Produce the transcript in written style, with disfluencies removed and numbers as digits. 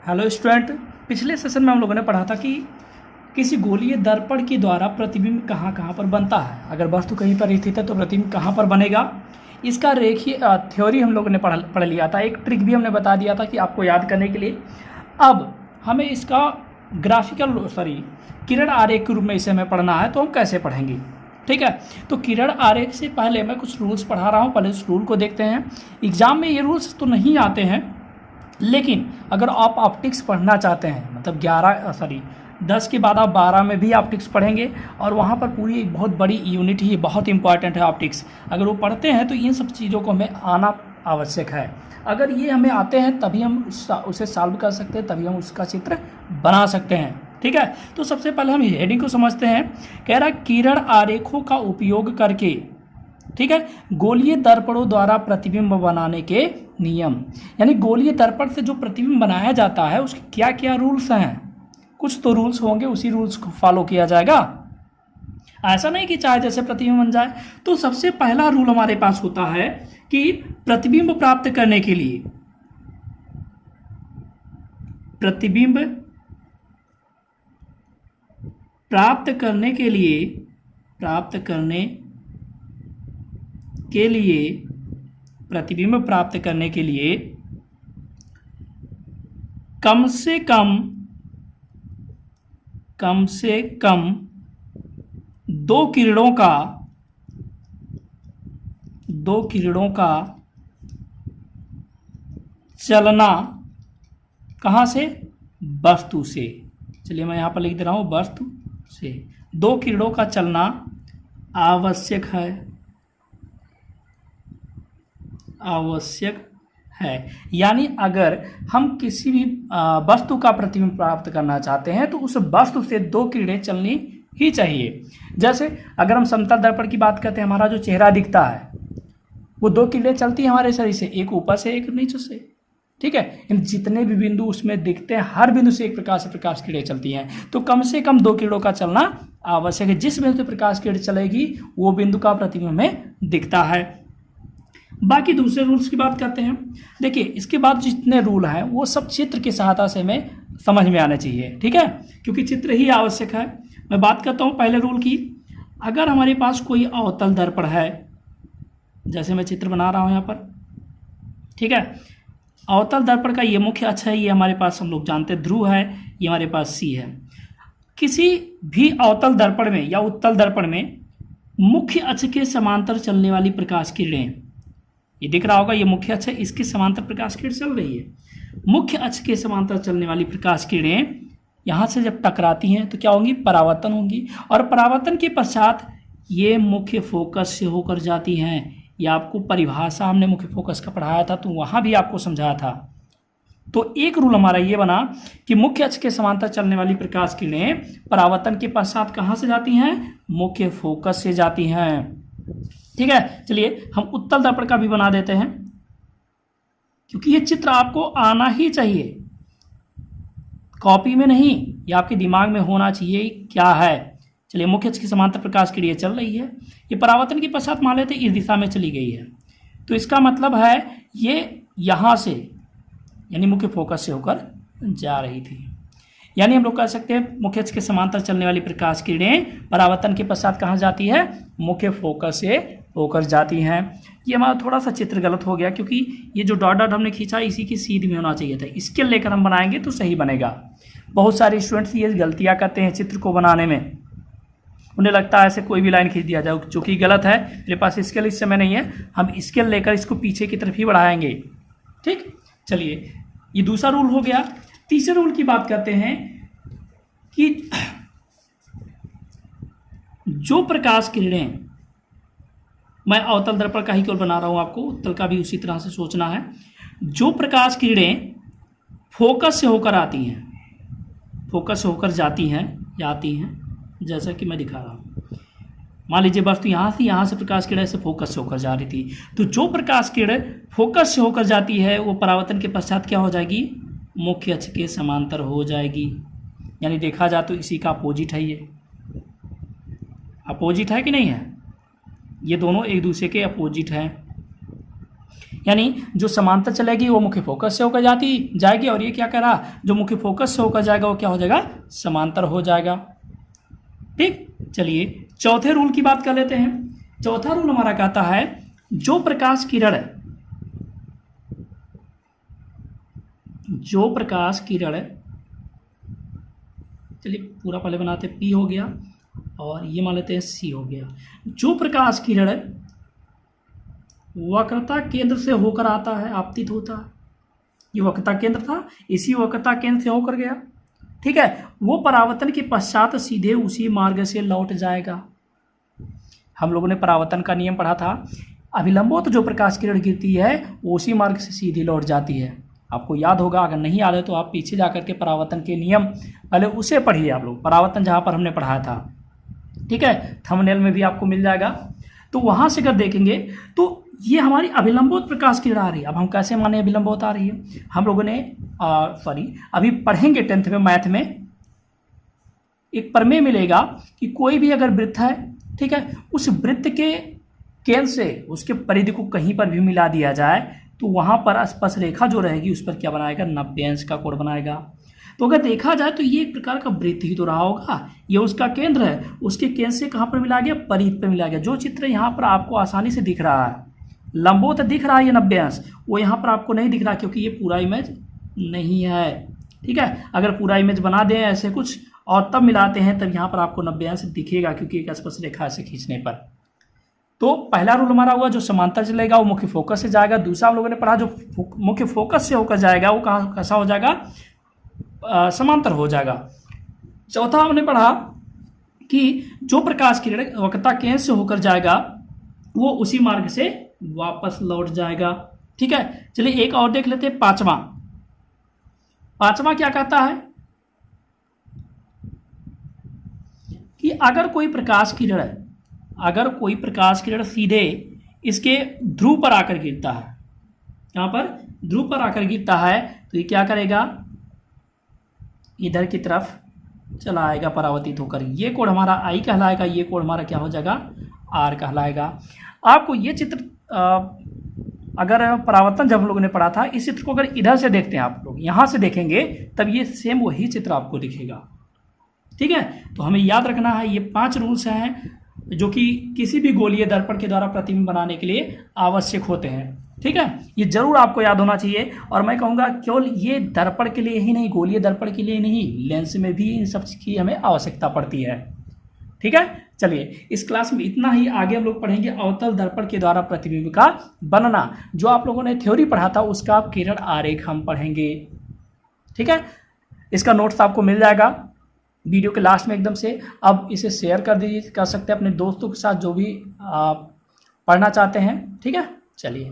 Hello student. पिछले session में हम लोगों ने पढ़ा था कि किसी गोलीय दर्पण के द्वारा प्रतिबिंब कहाँ कहाँ पर बनता है। अगर वस्तु कहीं पर स्थित है तो प्रतिबिंब कहाँ पर बनेगा, इसका रेखीय थ्योरी हम लोगों ने पढ़ लिया था। एक ट्रिक भी हमने बता दिया था कि आपको याद करने के लिए। अब हमें इसका किरण आरेख के रूप में इसे हमें पढ़ना है, तो हम कैसे पढ़ेंगे। ठीक है, तो किरण आरेख से पहले मैं कुछ रूल्स पढ़ा रहा हूँ, पहले उस रूल को देखते हैं। एग्जाम में ये रूल्स तो नहीं आते हैं, लेकिन अगर आप ऑप्टिक्स पढ़ना चाहते हैं, मतलब 10 के बाद आप 12 में भी ऑप्टिक्स पढ़ेंगे, और वहाँ पर पूरी एक बहुत बड़ी यूनिट ही बहुत इंपॉर्टेंट है ऑप्टिक्स। अगर वो पढ़ते हैं तो इन सब चीज़ों को हमें आना आवश्यक है। अगर ये हमें आते हैं तभी हम उसे सॉल्व कर सकते हैं, तभी हम उसका चित्र बना सकते हैं। ठीक है, तो सबसे पहले हम हेडिंग को समझते हैं। कह रहा है किरण आरेखों का उपयोग करके, ठीक है, गोलीय दर्पणों द्वारा प्रतिबिंब बनाने के नियम। यानी गोलीय दर्पण से जो प्रतिबिंब बनाया जाता है उसके क्या क्या रूल्स हैं। कुछ तो रूल्स होंगे, उसी रूल्स को फॉलो किया जाएगा। ऐसा नहीं कि चाहे जैसे प्रतिबिंब बन जाए। तो सबसे पहला रूल हमारे पास होता है कि प्रतिबिंब प्राप्त करने के लिए, प्रतिबिंब प्राप्त करने के लिए प्रतिबिंब प्राप्त करने के लिए कम से कम दो किरणों का चलना कहाँ से, वस्तु से। चलिए मैं यहाँ पर लिख दे रहा हूँ, वस्तु से 2 किरणों का चलना आवश्यक है। यानी अगर हम किसी भी वस्तु का प्रतिबिंब प्राप्त करना चाहते हैं तो उस वस्तु से 2 किरणें चलनी ही चाहिए। जैसे अगर हम समतल दर्पण की बात करते हैं, हमारा जो चेहरा दिखता है वो 2 किरणें चलती हैं हमारे शरीर से, एक ऊपर से एक नीचे से। ठीक है, जितने भी बिंदु उसमें दिखते हैं हर बिंदु से एक प्रकाश से प्रकाश किरणें चलती हैं। तो कम से कम 2 किरणों का चलना आवश्यक है। जिस बिंदु से प्रकाश किरण चलेगी वो बिंदु का प्रतिबिंब हमें दिखता है। बाकी दूसरे रूल्स की बात करते हैं। देखिए, इसके बाद जितने रूल हैं वो सब चित्र की सहायता से हमें समझ में आना चाहिए। ठीक है, क्योंकि चित्र ही आवश्यक है। मैं बात करता हूँ पहले रूल की। अगर हमारे पास कोई अवतल दर्पण है, जैसे मैं चित्र बना रहा हूँ यहाँ पर, ठीक है, अवतल दर्पण का ये मुख्य अक्ष है, ये हमारे पास हम लोग जानते हैं ध्रुव है, ये हमारे पास सी है। किसी भी अवतल दर्पण में या उत्तल दर्पण में मुख्य अक्ष के समांतर चलने वाली प्रकाश किरणें, ये दिख रहा होगा, ये मुख्य अक्ष है, इसके समांतर प्रकाश किरण चल रही है। मुख्य अक्ष के समांतर चलने वाली प्रकाश किरणें यहाँ से जब टकराती हैं तो क्या होंगी, परावर्तन होंगी, और परावर्तन के पश्चात ये मुख्य फोकस से होकर जाती हैं। ये आपको परिभाषा हमने मुख्य फोकस का पढ़ाया था, तो वहाँ भी आपको समझाया था। तो एक रूल हमारा ये बना कि मुख्य अक्ष के समांतर चलने वाली प्रकाश किरणें परावर्तन के पश्चात कहाँ से जाती हैं, मुख्य फोकस से जाती हैं। ठीक है, चलिए हम उत्तल दर्पण का भी बना देते हैं, क्योंकि ये चित्र आपको आना ही चाहिए, कॉपी में नहीं, ये आपके दिमाग में होना चाहिए क्या है। चलिए, मुख्य अक्ष की समांतर प्रकाश किरण चल रही है, ये परावर्तन के पश्चात मान लेते इस दिशा में चली गई है, तो इसका मतलब है ये यहाँ से यानी मुख्य फोकस से होकर जा रही थी। यानी हम लोग कह सकते हैं मुख्य अक्ष के समांतर चलने वाली प्रकाश किरणें परावर्तन के पश्चात कहाँ जाती है, मुख्य फोकस से होकर जाती हैं। ये हमारा थोड़ा सा चित्र गलत हो गया, क्योंकि ये जो डॉट डॉट हमने खींचा इसी की सीध में होना चाहिए था। इसके लेकर हम बनाएंगे तो सही बनेगा। बहुत सारे स्टूडेंट्स ये गलतियाँ करते हैं चित्र को बनाने में, उन्हें लगता है ऐसे कोई भी लाइन खींच दिया जाए, जो कि गलत है। मेरे पास स्केल इस समय नहीं है, हम स्केल लेकर इसको पीछे की तरफ ही बढ़ाएंगे। ठीक, चलिए ये दूसरा रूल हो गया। तीसरे रूल की बात करते हैं कि जो प्रकाश किरणें, मैं अवतल दर्पण का ही केवल बना रहा हूं, आपको उत्तल का भी उसी तरह से सोचना है। जो प्रकाश किरणें फोकस से होकर आती हैं, फोकस से होकर जाती हैं, जैसा कि मैं दिखा रहा हूं। मान लीजिए वस्तु यहाँ से प्रकाश किरण से फोकस से होकर जा रही थी, तो जो प्रकाश किरण फोकस से होकर जाती है वो परावर्तन के पश्चात क्या हो जाएगी, मुख्य अक्ष के समांतर हो जाएगी। यानी देखा जाए तो इसी का अपोजिट है, ये अपोजिट है कि नहीं है, ये दोनों एक दूसरे के अपोजिट हैं। यानी जो समांतर चलेगी वो मुख्य फोकस से होकर जाएगी, और ये क्या कह रहा, जो मुख्य फोकस से होकर जाएगा वो क्या हो जाएगा, समांतर हो जाएगा। ठीक, चलिए चौथे रूल की बात कर लेते हैं। चौथा रूल हमारा कहता है जो प्रकाश किरण, चलिए पूरा पहले बनाते हैं, P हो गया और ये मान लेते हैं C हो गया। जो प्रकाश किरण वक्रता केंद्र से होकर आता है, आपतित होता है, ये वक्रता केंद्र था, इसी वक्रता केंद्र से होकर गया, ठीक है, वो परावर्तन के पश्चात सीधे उसी मार्ग से लौट जाएगा। हम लोगों ने परावर्तन का नियम पढ़ा था, अभिलंबोत जो प्रकाश किरण गिरती है वो उसी मार्ग से सीधी लौट जाती है। आपको याद होगा, अगर नहीं याद है तो आप पीछे जाकर के परावर्तन के नियम पहले उसे पढ़िए आप लोग, परावर्तन जहाँ पर हमने पढ़ाया था, ठीक है, थंबनेल में भी आपको मिल जाएगा। तो वहाँ से अगर देखेंगे तो ये हमारी अभिलंबोत प्रकाश किरण आ रही है। अब हम कैसे माने अभिलंबोत आ रही है, हम लोगों ने अभी पढ़ेंगे 10th में मैथ में, एक प्रमेय मिलेगा कि कोई भी अगर वृत्त है, ठीक है, उस वृत्त के केंद्र से उसके परिधि को कहीं पर भी मिला दिया जाए तो वहाँ पर स्पर्श रेखा जो रहेगी उस पर क्या बनाएगा, 90 अंश का कोण बनाएगा। तो अगर देखा जाए तो ये एक प्रकार का वृत्त ही तो रहा होगा, ये उसका केंद्र है, उसके केंद्र से कहाँ पर मिला गया, परिधि पर मिला गया। जो चित्र यहाँ पर आपको आसानी से दिख रहा है, लंबवत दिख रहा है ये 90 अंश, वो यहाँ पर आपको नहीं दिख रहा क्योंकि ये पूरा इमेज नहीं है, ठीक है। अगर पूरा इमेज बना दें ऐसे कुछ और तब मिलाते हैं तब यहाँ पर आपको 90 अंश दिखेगा, क्योंकि एक स्पर्श रेखा से खींचने पर। तो पहला रूल हमारा हुआ जो समांतर चलेगा वो मुख्य फोकस से जाएगा। दूसरा हम लोगों ने पढ़ा जो मुख्य फोकस से होकर जाएगा वो कहाँ कैसा हो जाएगा, समांतर हो जाएगा। चौथा हमने पढ़ा कि जो प्रकाश किरण वक्रता केंद्र से होकर जाएगा वो उसी मार्ग से वापस लौट जाएगा, ठीक है। चलिए एक और देख लेते हैं, पांचवा क्या कहता है कि अगर कोई प्रकाश किरण सीधे इसके ध्रुव पर आकर गिरता है, यहाँ पर ध्रुव पर आकर गिरता है तो ये क्या करेगा, इधर की तरफ चला आएगा परावर्तित होकर, ये कोण हमारा I कहलाएगा, ये कोण हमारा क्या हो जाएगा, R कहलाएगा। आपको ये चित्र अगर परावर्तन जब हम लोगों ने पढ़ा था, इस चित्र को अगर इधर से देखते हैं आप लोग, यहाँ से देखेंगे तब ये सेम वही चित्र आपको दिखेगा, ठीक है। तो हमें याद रखना है ये 5 रूल्स हैं जो कि किसी भी गोलीय दर्पण के द्वारा प्रतिबिंब बनाने के लिए आवश्यक होते हैं, ठीक है। ये जरूर आपको याद होना चाहिए। और मैं कहूँगा केवल ये दर्पण के लिए ही नहीं, गोलीय दर्पण के लिए नहीं, लेंस में भी इन सब की हमें आवश्यकता पड़ती है, ठीक है। चलिए इस क्लास में इतना ही, आगे हम लोग पढ़ेंगे अवतल दर्पण के द्वारा प्रतिबिंब का बनना। जो आप लोगों ने थ्योरी पढ़ा था उसका किरण आरेख हम पढ़ेंगे, ठीक है। इसका नोट्स आपको मिल जाएगा वीडियो के लास्ट में एकदम से। अब इसे शेयर कर सकते हैं अपने दोस्तों के साथ जो भी पढ़ना चाहते हैं, ठीक है। चलिए।